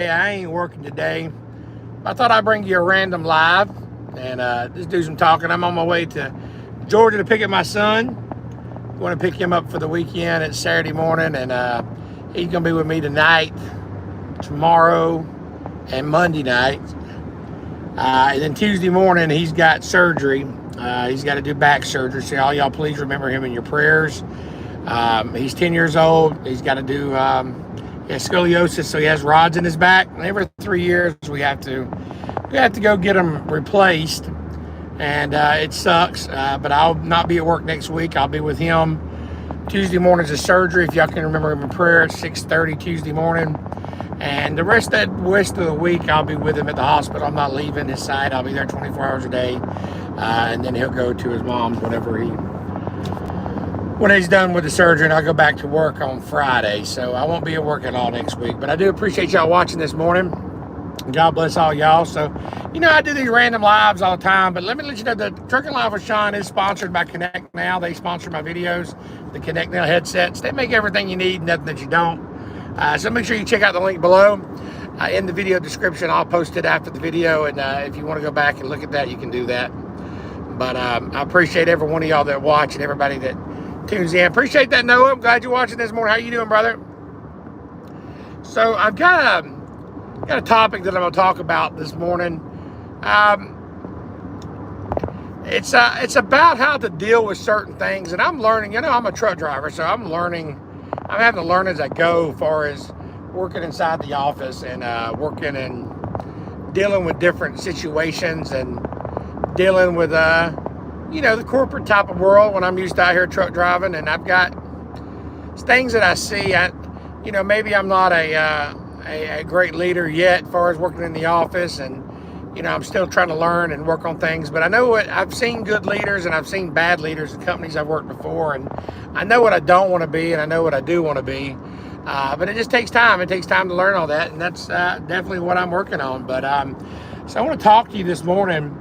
I ain't working today. I thought I'd bring you a random live and just do some talking. I'm on my way to Georgia to pick up my son. I want to pick him up for the weekend. It's Saturday morning, and he's going to be with me tonight, tomorrow, and Monday night. And then Tuesday morning, he's got surgery. He's got to do back surgery. So all y'all, please remember him in your prayers. He's 10 years old. He's got to do he has scoliosis, so he has rods in his back. And every 3 years, we have to go get them replaced. And it sucks, but I'll not be at work next week. I'll be with him. Tuesday morning's is surgery. If y'all can remember him in prayer, it's 6:30 Tuesday morning. And the rest of the week, I'll be with him at the hospital. I'm not leaving his side. I'll be there 24 hours a day. And then he'll go to his mom's when he's done with the surgery, and I'll go back to work on Friday. So I won't be at work at all next week. But I do appreciate y'all watching this morning. God bless all y'all. So, I do these random lives all the time, but let me let you know the Trucking Live with Shawn is sponsored by Connect Now. They sponsor my videos, the Connect Now headsets. They make everything you need, nothing that you don't. So make sure you check out the link below. In the video description, I'll post it after the video, and if you want to go back and look at that, you can do that. But I appreciate every one of y'all that watch and everybody that tunes in. Appreciate that, Noah. I'm glad you're watching this morning. How you doing, brother? So I've got a topic that I'm going to talk about this morning. It's about how to deal with certain things, and I'm learning. I'm a truck driver, so I'm learning. I'm having to learn as I go, as far as working inside the office and working and dealing with different situations and dealing with the corporate type of world when I'm used to out here truck driving. And I've got things that I see. Maybe I'm not a great leader yet as far as working in the office, and I'm still trying to learn and work on things. But I know what I've seen good leaders, and I've seen bad leaders in companies I've worked before, and I know what I don't want to be, and I know what I do want to be. But it just takes time. It takes time to learn all that, and that's definitely what I'm working on. But so I want to talk to you this morning,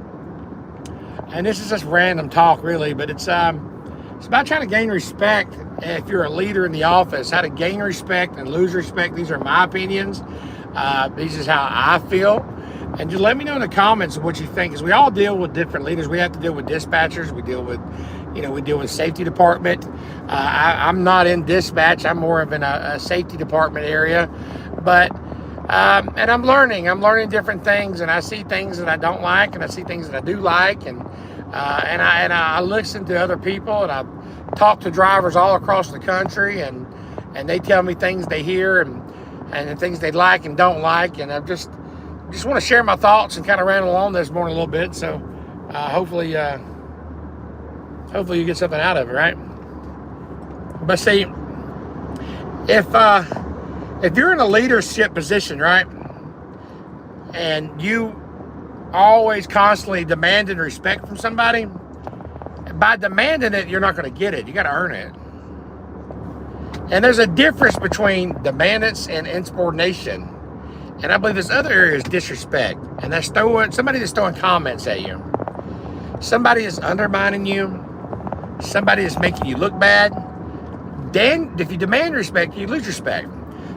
and this is just random talk, really. But it's about trying to gain respect if you're a leader in the office. How to gain respect and lose respect. These are my opinions. This is how I feel. And just let me know in the comments what you think, because we all deal with different leaders. We have to deal with dispatchers. We deal with, we deal with safety department. I'm not in dispatch. I'm more of in a safety department area. But, and I'm learning different things, and I see things that I don't like, and I see things that I do like. And I listen to other people, and I talk to drivers all across the country, and they tell me things they hear and things they like and don't like. And I just want to share my thoughts and kind of ramble on this morning a little bit. So hopefully you get something out of it, right? But see, if you're in a leadership position, right, and you always constantly demanding respect from somebody, by demanding it, you're not going to get it. You got to earn it. And there's a difference between demandance and insubordination. And I believe this other area is disrespect. And that's somebody that's throwing comments at you. Somebody is undermining you. Somebody is making you look bad. Then, if you demand respect, you lose respect.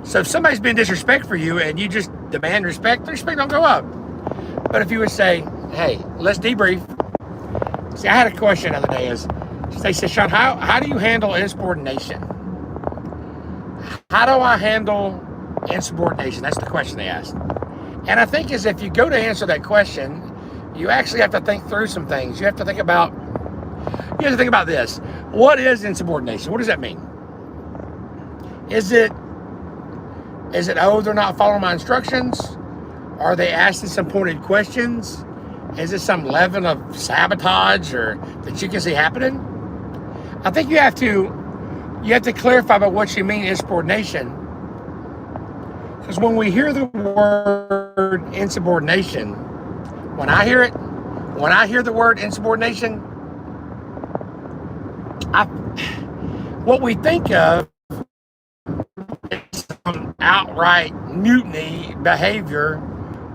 So if somebody's being disrespectful for you and you just demand respect, the respect don't go up. But if you would say, hey, let's debrief. See, I had a question the other day. They said, Shawn, how do you handle insubordination? How do I handle insubordination? That's the question they asked. And I think if you go to answer that question, you actually have to think through some things. You have to think about this. What is insubordination? What does that mean? Is it, they're not following my instructions? Are they asking some pointed questions? Is it some level of sabotage or that you can see happening? I think you have to clarify about what you mean insubordination. Because when we hear the word insubordination, when I hear the word insubordination, what we think of is some outright mutiny behavior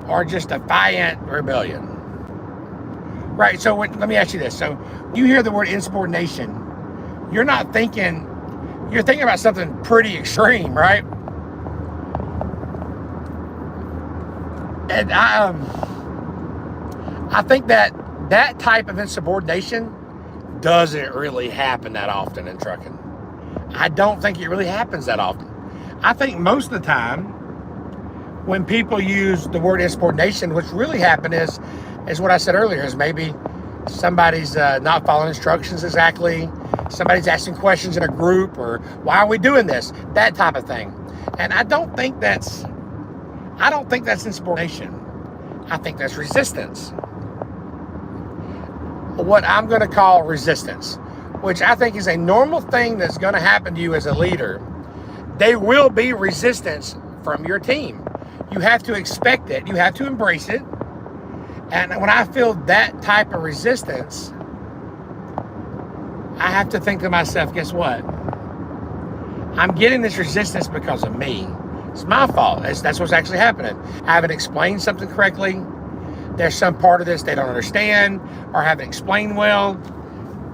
or just defiant rebellion. Right, so let me ask you this. So when you hear the word insubordination, you're thinking about something pretty extreme, right? And I think that that type of insubordination doesn't really happen that often in trucking. I don't think it really happens that often. I think most of the time when people use the word insubordination, what's really happened is what I said earlier, is maybe somebody's not following instructions exactly. Somebody's asking questions in a group, or why are we doing this? That type of thing. And I don't think that's insubordination. I think that's resistance. What I'm going to call resistance, which I think is a normal thing that's going to happen to you as a leader. There will be resistance from your team. You have to expect it. You have to embrace it. And when I feel that type of resistance, I have to think to myself, guess what? I'm getting this resistance because of me. It's my fault. That's what's actually happening. I haven't explained something correctly. There's some part of this they don't understand or haven't explained well.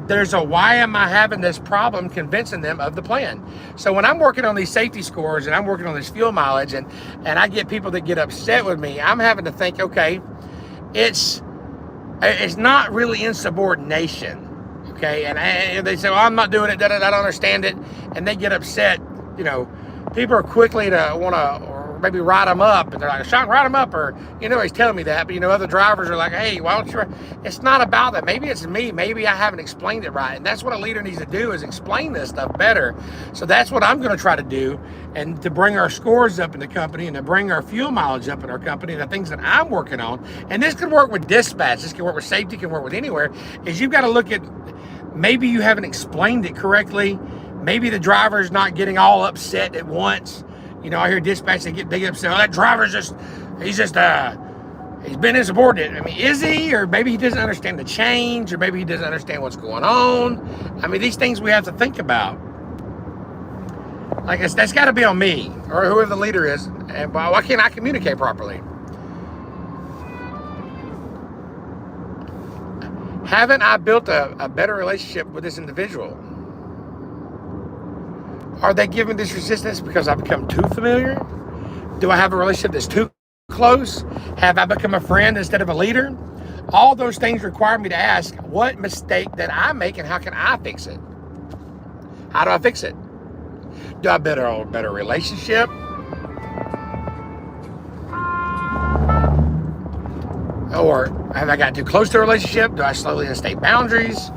There's a why am I having this problem convincing them of the plan. So when I'm working on these safety scores and I'm working on this fuel mileage and I get people that get upset with me, I'm having to think, okay, it's not really insubordination. Okay, and they say, well, I'm not doing it, I don't understand it, and they get upset. You know, people are quickly to want to, or maybe write them up, and they're like, Shawn, write them up, or, he's telling me that, but, other drivers are like, hey, why don't you, it's not about that. Maybe it's me, maybe I haven't explained it right, and that's what a leader needs to do, is explain this stuff better. So that's what I'm going to try to do, and to bring our scores up in the company, and to bring our fuel mileage up in our company, and the things that I'm working on. And this can work with dispatch, this can work with safety, can work with anywhere, is you've got to look at, maybe you haven't explained it correctly. Maybe the driver's not getting all upset at once. I hear dispatch, they get upset. Oh, that driver's he's been insubordinate. I mean, is he? Or maybe he doesn't understand the change, or maybe he doesn't understand what's going on. I mean, these things we have to think about. Like, that's got to be on me, or whoever the leader is. And why can't I communicate properly? Haven't I built a better relationship with this individual? Are they giving this resistance because I've become too familiar? Do I have a relationship that's too close? Have I become a friend instead of a leader? All those things require me to ask, what mistake did I make and how can I fix it? How do I fix it? Do I build a better relationship? Or have I got too close to a relationship? Do I slowly instate boundaries?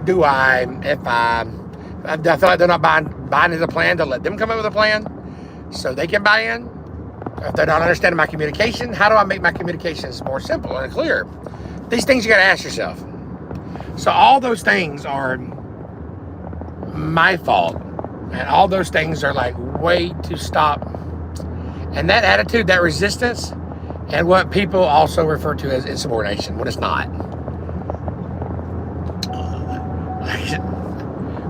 Do I feel like they're not buying into the plan, to let them come up with a plan so they can buy in? If they're not understanding my communication, how do I make my communications more simple and clear? These things you got to ask yourself. So all those things are my fault, and all those things are like way to stop. And that attitude, that resistance, and what people also refer to as insubordination, when it's not.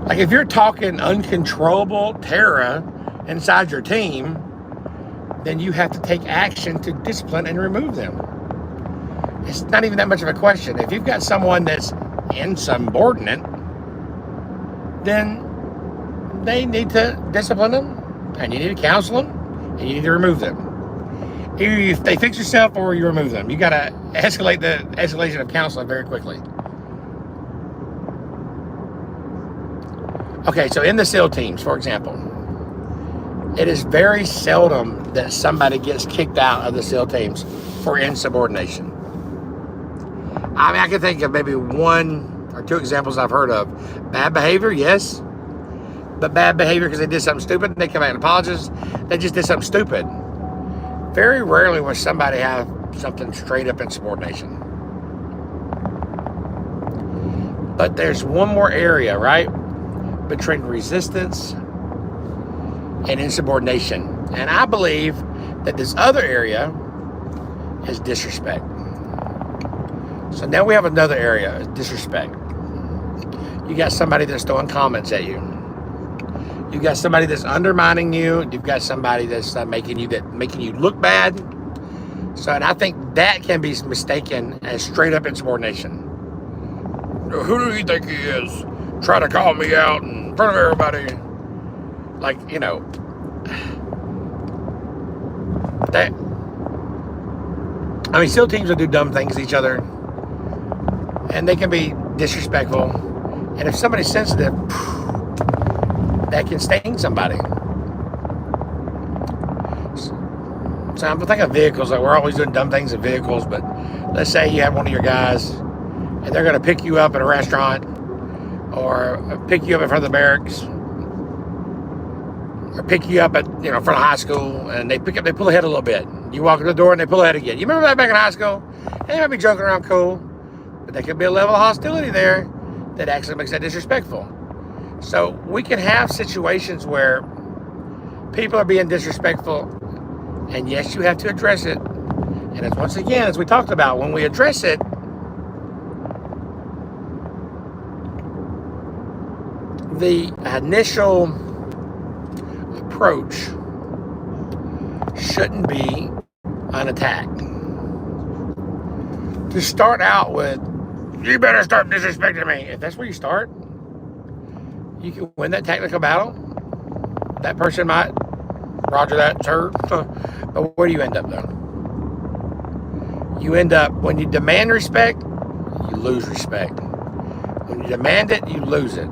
Like if you're talking uncontrollable terror inside your team, then you have to take action to discipline and remove them. It's not even that much of a question. If you've got someone that's insubordinate, then they need to discipline them, and you need to counsel them, and you need to remove them. Either they fix yourself or you remove them. You got to escalate the escalation of counseling very quickly. Okay, so in the SEAL teams, for example, it is very seldom that somebody gets kicked out of the SEAL teams for insubordination. I mean, I can think of maybe one or two examples I've heard of. Bad behavior, yes. But bad behavior because they did something stupid, and they come out and apologize. They just did something stupid. Very rarely will somebody have something straight up insubordination. But there's one more area, right? Between resistance and insubordination. And I believe that this other area is disrespect. So now we have another area, disrespect. You got somebody that's throwing comments at you. You got somebody that's undermining you. You've got somebody that's making you look bad. So, and I think that can be mistaken as straight up insubordination. Who do you think he is? Trying to call me out in front of everybody. Like, I mean, SEAL teams will do dumb things to each other, and they can be disrespectful. And if somebody's sensitive, that can sting somebody. So I'm thinking of vehicles. Like, we're always doing dumb things in vehicles, but let's say you have one of your guys, and they're going to pick you up at a restaurant, or pick you up in front of the barracks, or pick you up at front of high school, and they pull ahead a little bit. You walk in the door and they pull ahead again. You remember that back in high school? They might be joking around cool, but there could be a level of hostility there that actually makes that disrespectful. So we can have situations where people are being disrespectful, and yes, you have to address it. And it's, once again, as we talked about, when we address it, the initial approach shouldn't be an attack. To start out with, you better start disrespecting me. If that's where you start, you can win that technical battle. That person might, roger that, sir. But where do you end up, though? You end up, when you demand respect, you lose respect. When you demand it, you lose it.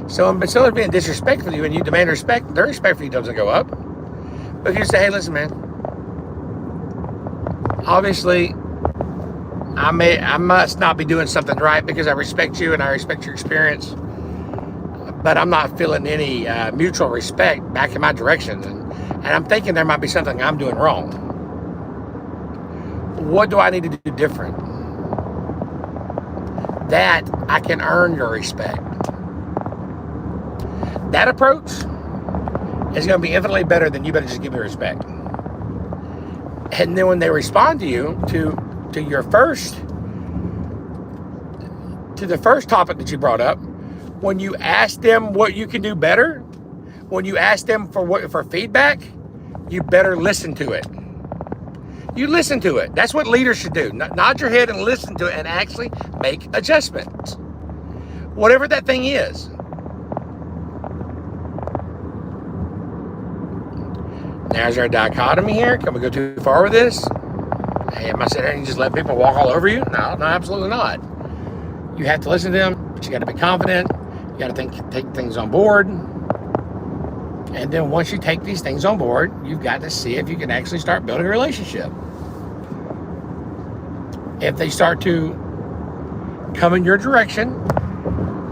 So instead of being disrespectful to you and you demand respect, their respect for you doesn't go up. But if you say, hey, listen, man, obviously, I must not be doing something right because I respect you and I respect your experience, but I'm not feeling any mutual respect back in my direction. And I'm thinking there might be something I'm doing wrong. What do I need to do different that I can earn your respect? That approach is going to be infinitely better than you better just give me respect. And then when they respond to you, to the first topic that you brought up, when you ask them what you can do better, when you ask them for feedback, you better listen to it. You listen to it. That's what leaders should do. Nod your head and listen to it and actually make adjustments. Whatever that thing is. Now, is there a dichotomy here? Can we go too far with this? Hey, am I sitting there and just let people walk all over you? No, absolutely not. You have to listen to them, but you got to be confident. You got to take things on board. And then once you take these things on board, you've got to see if you can actually start building a relationship. If they start to come in your direction,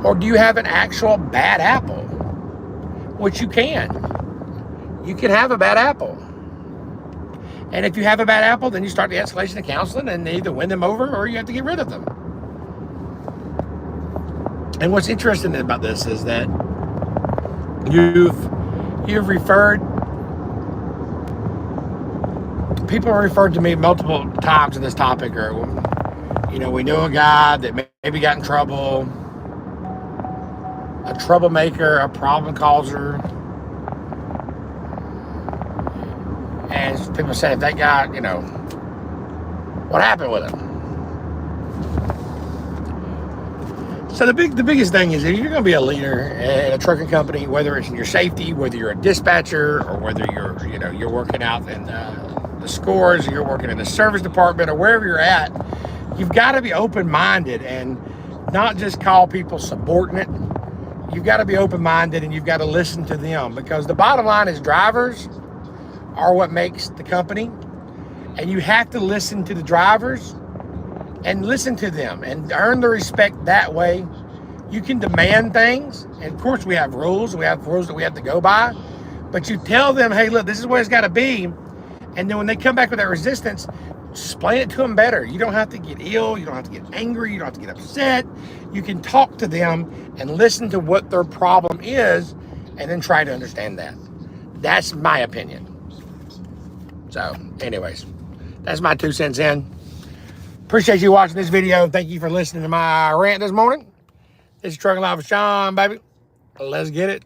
or do you have an actual bad apple? Which you can. You can have a bad apple. And if you have a bad apple, then you start the escalation of counseling and they either win them over or you have to get rid of them. And what's interesting about this is that you've referred, people have referred to me multiple times in this topic, or, we know a guy that maybe got in trouble, a troublemaker, a problem causer. And people say, if that guy, what happened with him? So the biggest thing is, if you're going to be a leader at a trucking company, whether it's in your safety, whether you're a dispatcher, or whether you're working out in the scores, or you're working in the service department, or wherever you're at, you've got to be open-minded and not just call people subordinate. You've got to be open-minded and you've got to listen to them, because the bottom line is drivers are what makes the company, and you have to listen to the drivers and listen to them and earn the respect that way. You can demand things, and of course we have rules that we have to go by, but you tell them, hey, look, this is where it's got to be, and then when they come back with that resistance, explain it to them better. You don't have to get ill, you don't have to get angry, you don't have to get upset. You can talk to them and listen to what their problem is and then try to understand that. That's my opinion. So, anyways, that's my 2 cents in. Appreciate you watching this video. Thank you for listening to my rant this morning. This is Trucking Life with Shawn, baby. Let's get it.